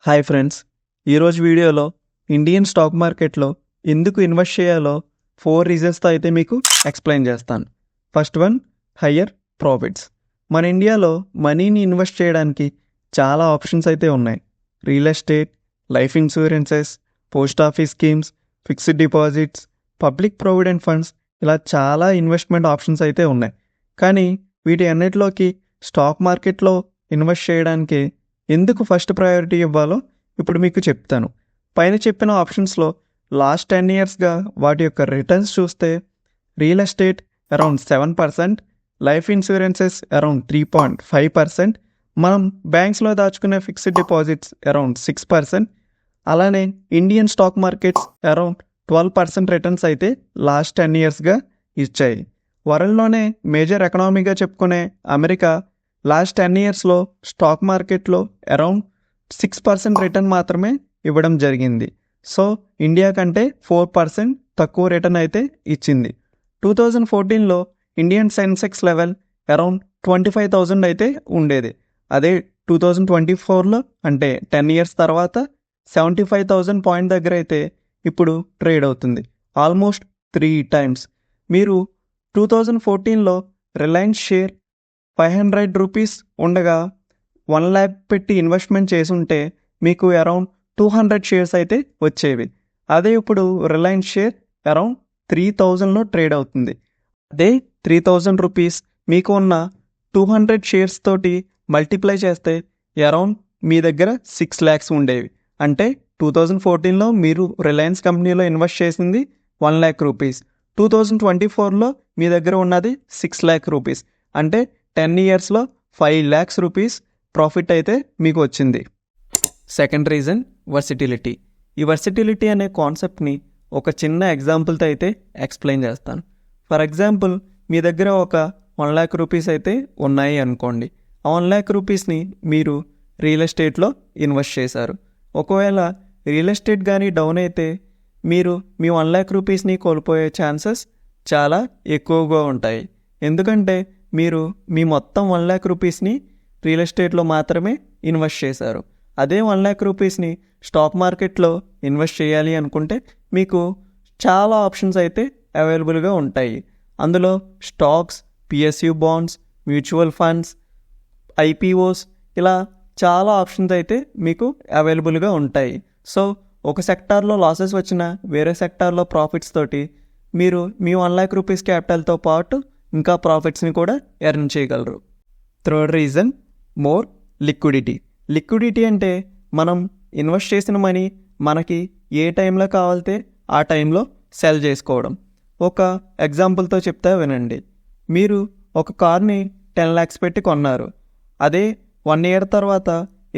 Hi friends, ఈరోజు వీడియోలో Indian stock మార్కెట్లో ఎందుకు ఇన్వెస్ట్ చేయాలో 4 రీజన్స్తో అయితే మీకు ఎక్స్ప్లెయిన్ చేస్తాను. First one, higher profits. మన ఇండియాలో మనీని ఇన్వెస్ట్ చేయడానికి చాలా ఆప్షన్స్ అయితే ఉన్నాయి. Real estate, life insurances, post office schemes, fixed deposits, public provident funds, ఇలా చాలా ఇన్వెస్ట్మెంట్ ఆప్షన్స్ అయితే ఉన్నాయి. కానీ వీటి అన్నిటిలోకి స్టాక్ మార్కెట్లో ఇన్వెస్ట్ చేయడానికి ఎందుకు ఫస్ట్ ప్రయారిటీ ఇవ్వాలో ఇప్పుడు మీకు చెప్తాను. పైన చెప్పిన ఆప్షన్స్లో లాస్ట్ 10 ఇయర్స్గా వాటి యొక్క రిటర్న్స్ చూస్తే real estate around 7%, life insurances around 3.5%, మనం బ్యాంక్స్లో దాచుకునే ఫిక్స్డ్ డిపాజిట్స్ అరౌండ్ 6%, అలానే Indian stock markets around 12% returns అయితే లాస్ట్ 10 ఇయర్స్గా ఇచ్చాయి. వరల్డ్లోనే మేజర్ ఎకనామీగా చెప్పుకునే అమెరికా లాస్ట్ 10 ఇయర్స్లో స్టాక్ మార్కెట్లో అరౌండ్ 6% రిటర్న్ మాత్రమే ఇవ్వడం జరిగింది. సో ఇండియా కంటే 4% తక్కువ రిటర్న్ అయితే ఇచ్చింది. 2014లో ఇండియన్ సెన్సెక్స్ లెవెల్ అరౌండ్ 25,000 అయితే ఉండేది. అదే 2024లో అంటే 10 ఇయర్స్ తర్వాత 75,000 పాయింట్ దగ్గర అయితే ఇప్పుడు ట్రేడ్ అవుతుంది. Almost 3 times. మీరు 2014లో రిలయన్స్ షేర్ 500 రూపీస్ ఉండగా 1 lakh పెట్టి ఇన్వెస్ట్మెంట్ చేసుంటే మీకు అరౌండ్ 200 షేర్స్ అయితే వచ్చేవి. అదే ఇప్పుడు రిలయన్స్ షేర్ అరౌండ్ 3,000లో ట్రేడ్ అవుతుంది. అదే 3,000 రూపీస్ మీకు ఉన్న 200 షేర్స్ తోటి మల్టిప్లై చేస్తే అరౌండ్ మీ దగ్గర 6 lakhs ఉండేవి. అంటే 2014లో మీరు రిలయన్స్ కంపెనీలో ఇన్వెస్ట్ చేసింది 1 lakh రూపీస్, 2024లో మీ దగ్గర ఉన్నది 6 lakh రూపీస్. అంటే 10 ఇయర్స్లో 5 lakhs రూపీస్ ప్రాఫిట్ అయితే మీకు వచ్చింది. Second reason, వర్సిటిలిటీ. ఈ వర్సిటిలిటీ అనే కాన్సెప్ట్ని ఒక చిన్న ఎగ్జాంపుల్తో అయితే ఎక్స్ప్లెయిన్ చేస్తాను. ఫర్ ఎగ్జాంపుల్, మీ దగ్గర ఒక 1 lakh రూపీస్ అయితే ఉన్నాయి అనుకోండి. ఆ 1 lakh రూపీస్ని మీరు రియల్ ఎస్టేట్లో ఇన్వెస్ట్ చేశారు. ఒకవేళ రియల్ ఎస్టేట్ కానీ డౌన్ అయితే మీరు మీ 1 lakh రూపీస్ని కోల్పోయే ఛాన్సెస్ చాలా ఎక్కువగా ఉంటాయి. ఎందుకంటే మీరు మీ మొత్తం 1 lakh రూపీస్ని రియల్ ఎస్టేట్లో మాత్రమే ఇన్వెస్ట్ చేశారు. అదే 1 lakh రూపీస్ని స్టాక్ మార్కెట్లో ఇన్వెస్ట్ చేయాలి అనుకుంటే మీకు చాలా ఆప్షన్స్ అయితే అవైలబుల్గా ఉంటాయి. అందులో stocks, PSU bonds, mutual funds, IPOs, ఇలా చాలా ఆప్షన్స్ అయితే మీకు అవైలబుల్గా ఉంటాయి. సో ఒక సెక్టార్లో లాసెస్ వచ్చినా వేరే సెక్టార్లో ప్రాఫిట్స్ తోటి మీరు మీ 1 lakh రూపీస్ క్యాపిటల్తో పాటు ఇంకా ప్రాఫిట్స్ని కూడా ఎర్న్ చేయగలరు. Third reason, more liquidity. Liquidity అంటే మనం ఇన్వెస్ట్ చేసిన మనీ మనకి ఏ టైంలో కావాలితే ఆ టైంలో సెల్ చేసుకోవడం. ఒక ఎగ్జాంపుల్తో చెప్తే వినండి. మీరు ఒక కార్ని 10 lakhs పెట్టి కొన్నారు. అదే 1 year తర్వాత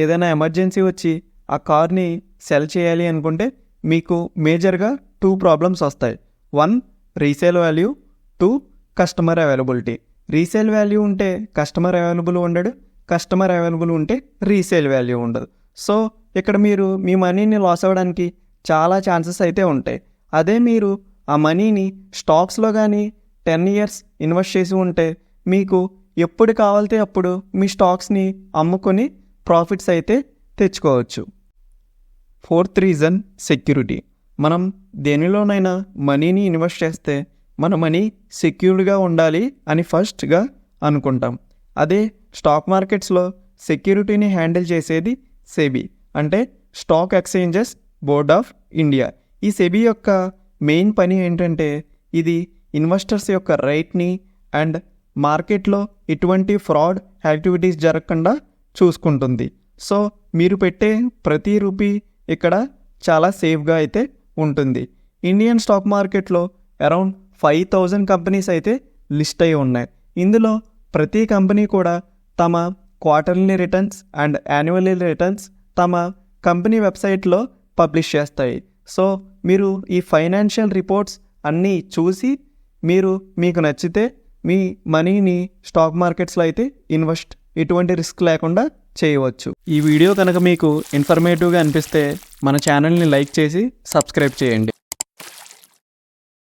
ఏదైనా ఎమర్జెన్సీ వచ్చి ఆ కార్ని సెల్ చేయాలి అనుకుంటే మీకు మేజర్గా 2 ప్రాబ్లమ్స్ వస్తాయి. 1, resale value, 2, customer availability. Resale value ఉంటే కస్టమర్ అవైలబుల్ ఉండడు, కస్టమర్ అవైలబుల్ ఉంటే రీసేల్ వాల్యూ ఉండదు. సో ఇక్కడ మీరు మీ మనీని లాస్ అవ్వడానికి చాలా ఛాన్సెస్ అయితే ఉంటాయి. అదే మీరు ఆ మనీని స్టాక్స్లో కానీ 10 years ఇన్వెస్ట్ చేసి ఉంటే మీకు ఎప్పుడు కావాలితే అప్పుడు మీ స్టాక్స్ని అమ్ముకొని ప్రాఫిట్స్ అయితే తెచ్చుకోవచ్చు. Fourth reason, security. మనం దేనిలోనైనా మనీని ఇన్వెస్ట్ చేస్తే మన మనీ సెక్యూర్డ్గా ఉండాలి అని ఫస్ట్గా అనుకుంటాం. అదే స్టాక్ మార్కెట్స్లో సెక్యూరిటీని హ్యాండిల్ చేసేది సెబీ, అంటే stock exchanges board of India. ఈ సెబీ యొక్క మెయిన్ పని ఏంటంటే ఇది ఇన్వెస్టర్స్ యొక్క రైట్ని అండ్ మార్కెట్లో ఎటువంటి ఫ్రాడ్ యాక్టివిటీస్ జరగకుండా చూసుకుంటుంది. సో మీరు పెట్టే ప్రతి రూపీ ఇక్కడ చాలా సేఫ్గా అయితే ఉంటుంది. ఇండియన్ స్టాక్ మార్కెట్లో అరౌండ్ 5,000 కంపెనీస్ అయితే లిస్ట్ అయి ఉన్నాయి. ఇందులో ప్రతి కంపెనీ కూడా తమ quarterly returns and annually returns తమ కంపెనీ వెబ్సైట్లో పబ్లిష్ చేస్తాయి. సో మీరు ఈ ఫైనాన్షియల్ రిపోర్ట్స్ అన్నీ చూసి మీకు నచ్చితే మీ మనీని స్టాక్ మార్కెట్స్లో అయితే ఇన్వెస్ట్ ఎటువంటి రిస్క్ లేకుండా చేయవచ్చు. ఈ వీడియో కనుక మీకు ఇన్ఫర్మేటివ్గా అనిపిస్తే మన ఛానల్ని లైక్ చేసి సబ్స్క్రైబ్ చేయండి.